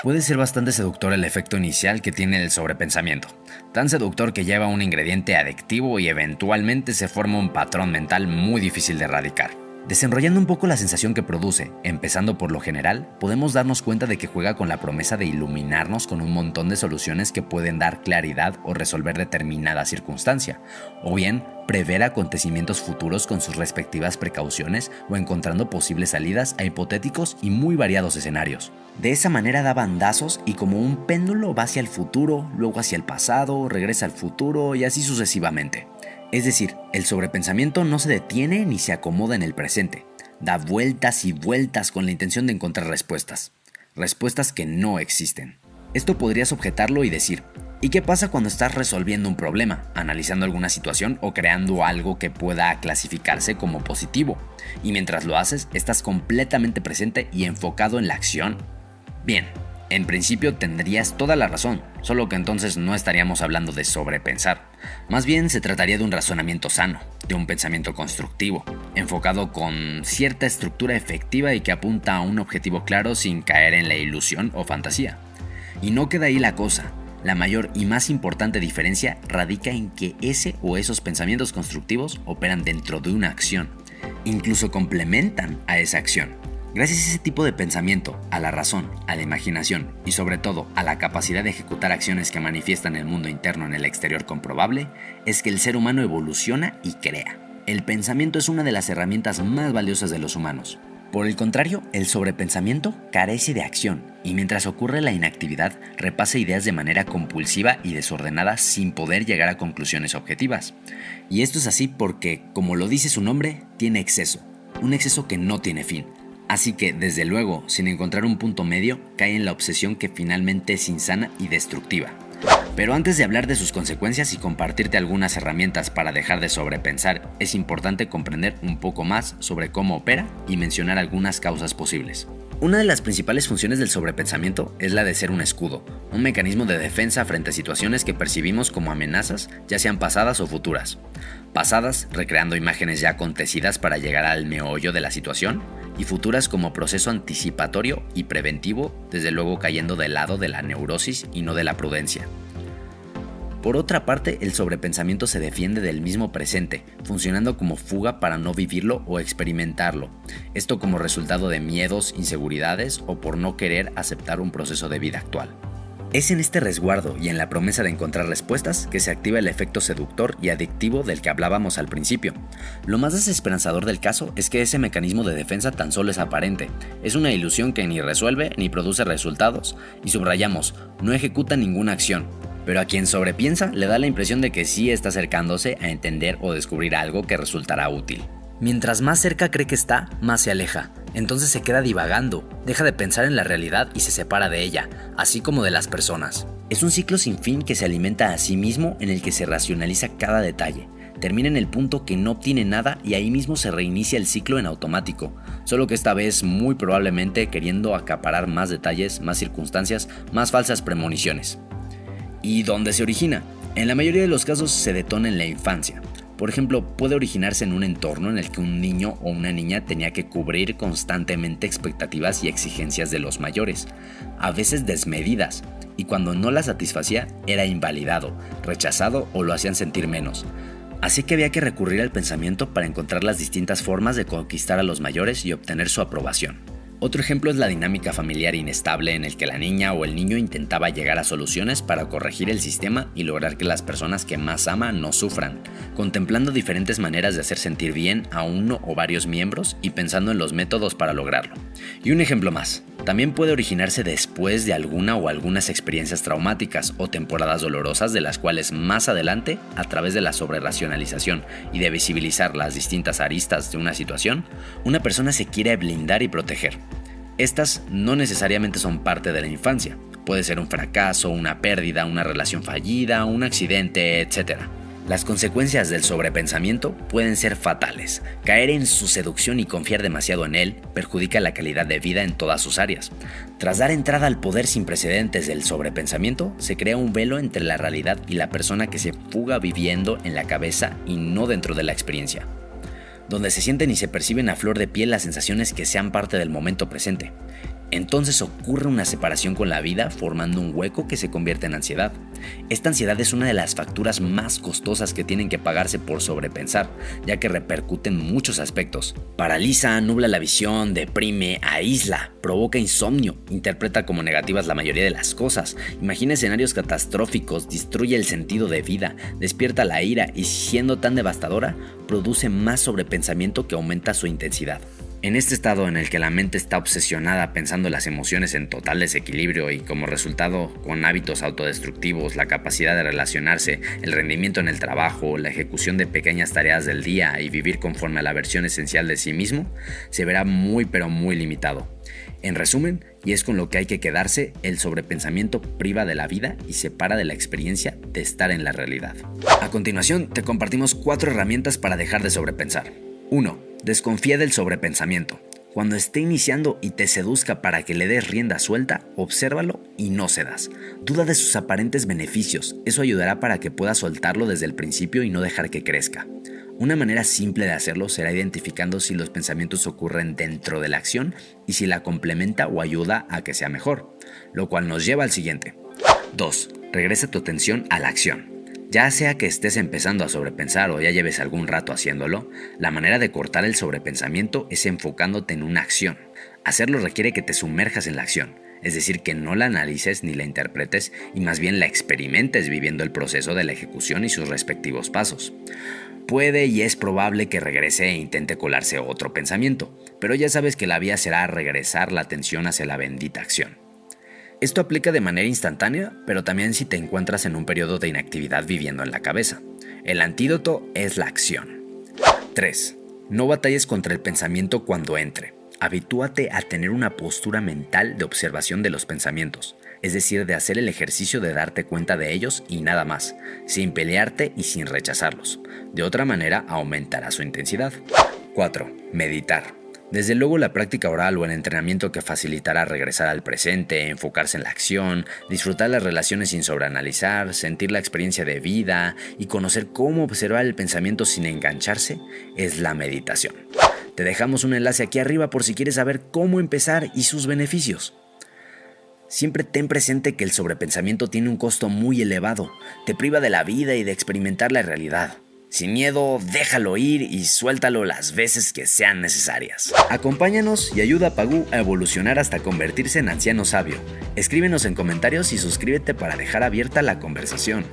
Puede ser bastante seductor el efecto inicial que tiene el sobrepensamiento, tan seductor que lleva un ingrediente adictivo y eventualmente se forma un patrón mental muy difícil de erradicar. Desenrollando un poco la sensación que produce, empezando por lo general, podemos darnos cuenta de que juega con la promesa de iluminarnos con un montón de soluciones que pueden dar claridad o resolver determinada circunstancia, o bien prever acontecimientos futuros con sus respectivas precauciones o encontrando posibles salidas a hipotéticos y muy variados escenarios. De esa manera da bandazos y como un péndulo va hacia el futuro, luego hacia el pasado, regresa al futuro y así sucesivamente. Es decir, el sobrepensamiento no se detiene ni se acomoda en el presente, da vueltas y vueltas con la intención de encontrar respuestas que no existen. Esto podrías objetarlo y decir, ¿y qué pasa cuando estás resolviendo un problema, analizando alguna situación o creando algo que pueda clasificarse como positivo? Y mientras lo haces, estás completamente presente y enfocado en la acción. Bien, en principio tendrías toda la razón, solo que entonces no estaríamos hablando de sobrepensar. Más bien se trataría de un razonamiento sano, de un pensamiento constructivo, enfocado con cierta estructura efectiva y que apunta a un objetivo claro sin caer en la ilusión o fantasía. Y no queda ahí la cosa. La mayor y más importante diferencia radica en que ese o esos pensamientos constructivos operan dentro de una acción, incluso complementan a esa acción. Gracias a ese tipo de pensamiento, a la razón, a la imaginación y sobre todo a la capacidad de ejecutar acciones que manifiestan el mundo interno en el exterior comprobable, es que el ser humano evoluciona y crea. El pensamiento es una de las herramientas más valiosas de los humanos. Por el contrario, el sobrepensamiento carece de acción y mientras ocurre la inactividad, repasa ideas de manera compulsiva y desordenada sin poder llegar a conclusiones objetivas. Y esto es así porque, como lo dice su nombre, tiene exceso, un exceso que no tiene fin. Así que, desde luego, sin encontrar un punto medio, cae en la obsesión que finalmente es insana y destructiva. Pero antes de hablar de sus consecuencias y compartirte algunas herramientas para dejar de sobrepensar, es importante comprender un poco más sobre cómo opera y mencionar algunas causas posibles. Una de las principales funciones del sobrepensamiento es la de ser un escudo, un mecanismo de defensa frente a situaciones que percibimos como amenazas, ya sean pasadas o futuras. Pasadas, recreando imágenes ya acontecidas para llegar al meollo de la situación, y futuras como proceso anticipatorio y preventivo, desde luego cayendo del lado de la neurosis y no de la prudencia. Por otra parte, el sobrepensamiento se defiende del mismo presente, funcionando como fuga para no vivirlo o experimentarlo, esto como resultado de miedos, inseguridades o por no querer aceptar un proceso de vida actual. Es en este resguardo y en la promesa de encontrar respuestas que se activa el efecto seductor y adictivo del que hablábamos al principio. Lo más desesperanzador del caso es que ese mecanismo de defensa tan solo es aparente, es una ilusión que ni resuelve ni produce resultados, y subrayamos, no ejecuta ninguna acción. Pero a quien sobrepiensa le da la impresión de que sí está acercándose a entender o descubrir algo que resultará útil. Mientras más cerca cree que está, más se aleja. Entonces se queda divagando, deja de pensar en la realidad y se separa de ella, así como de las personas. Es un ciclo sin fin que se alimenta a sí mismo en el que se racionaliza cada detalle. Termina en el punto que no obtiene nada y ahí mismo se reinicia el ciclo en automático, solo que esta vez muy probablemente queriendo acaparar más detalles, más circunstancias, más falsas premoniciones. ¿Y dónde se origina? En la mayoría de los casos se detona en la infancia. Por ejemplo, puede originarse en un entorno en el que un niño o una niña tenía que cubrir constantemente expectativas y exigencias de los mayores, a veces desmedidas, y cuando no las satisfacía era invalidado, rechazado o lo hacían sentir menos. Así que había que recurrir al pensamiento para encontrar las distintas formas de conquistar a los mayores y obtener su aprobación. Otro ejemplo es la dinámica familiar inestable en el que la niña o el niño intentaba llegar a soluciones para corregir el sistema y lograr que las personas que más ama no sufran, contemplando diferentes maneras de hacer sentir bien a uno o varios miembros y pensando en los métodos para lograrlo. Y un ejemplo más, también puede originarse después de alguna o algunas experiencias traumáticas o temporadas dolorosas de las cuales más adelante, a través de la sobreracionalización y de visibilizar las distintas aristas de una situación, una persona se quiere blindar y proteger. Estas no necesariamente son parte de la infancia. Puede ser un fracaso, una pérdida, una relación fallida, un accidente, etc. Las consecuencias del sobrepensamiento pueden ser fatales. Caer en su seducción y confiar demasiado en él perjudica la calidad de vida en todas sus áreas. Tras dar entrada al poder sin precedentes del sobrepensamiento, se crea un velo entre la realidad y la persona que se fuga viviendo en la cabeza y no dentro de la experiencia, donde se sienten y se perciben a flor de piel las sensaciones que sean parte del momento presente. Entonces ocurre una separación con la vida formando un hueco que se convierte en ansiedad. Esta ansiedad es una de las facturas más costosas que tienen que pagarse por sobrepensar, ya que repercute en muchos aspectos. Paraliza, nubla la visión, deprime, aísla, provoca insomnio, interpreta como negativas la mayoría de las cosas, imagina escenarios catastróficos, destruye el sentido de vida, despierta la ira y siendo tan devastadora, produce más sobrepensamiento que aumenta su intensidad. En este estado en el que la mente está obsesionada pensando las emociones en total desequilibrio y como resultado con hábitos autodestructivos, la capacidad de relacionarse, el rendimiento en el trabajo, la ejecución de pequeñas tareas del día y vivir conforme a la versión esencial de sí mismo, se verá muy pero muy limitado. En resumen, y es con lo que hay que quedarse, el sobrepensamiento priva de la vida y separa de la experiencia de estar en la realidad. A continuación, te compartimos 4 herramientas para dejar de sobrepensar. 1. Desconfía del sobrepensamiento. Cuando esté iniciando y te seduzca para que le des rienda suelta, obsérvalo y no cedas. Duda de sus aparentes beneficios, eso ayudará para que puedas soltarlo desde el principio y no dejar que crezca. Una manera simple de hacerlo será identificando si los pensamientos ocurren dentro de la acción y si la complementa o ayuda a que sea mejor, lo cual nos lleva al siguiente. 2. Regresa tu atención a la acción. Ya sea que estés empezando a sobrepensar o ya lleves algún rato haciéndolo, la manera de cortar el sobrepensamiento es enfocándote en una acción. Hacerlo requiere que te sumerjas en la acción, es decir, que no la analices ni la interpretes y más bien la experimentes viviendo el proceso de la ejecución y sus respectivos pasos. Puede y es probable que regrese e intente colarse otro pensamiento, pero ya sabes que la vía será regresar la atención hacia la bendita acción. Esto aplica de manera instantánea, pero también si te encuentras en un periodo de inactividad viviendo en la cabeza. El antídoto es la acción. 3. No batalles contra el pensamiento cuando entre. Habitúate a tener una postura mental de observación de los pensamientos, es decir, de hacer el ejercicio de darte cuenta de ellos y nada más, sin pelearte y sin rechazarlos. De otra manera, aumentará su intensidad. 4. Meditar. Desde luego la práctica oral o el entrenamiento que facilitará regresar al presente, enfocarse en la acción, disfrutar las relaciones sin sobreanalizar, sentir la experiencia de vida y conocer cómo observar el pensamiento sin engancharse, es la meditación. Te dejamos un enlace aquí arriba por si quieres saber cómo empezar y sus beneficios. Siempre ten presente que el sobrepensamiento tiene un costo muy elevado, te priva de la vida y de experimentar la realidad. Sin miedo, déjalo ir y suéltalo las veces que sean necesarias. Acompáñanos y ayuda a Pagú a evolucionar hasta convertirse en anciano sabio. Escríbenos en comentarios y suscríbete para dejar abierta la conversación.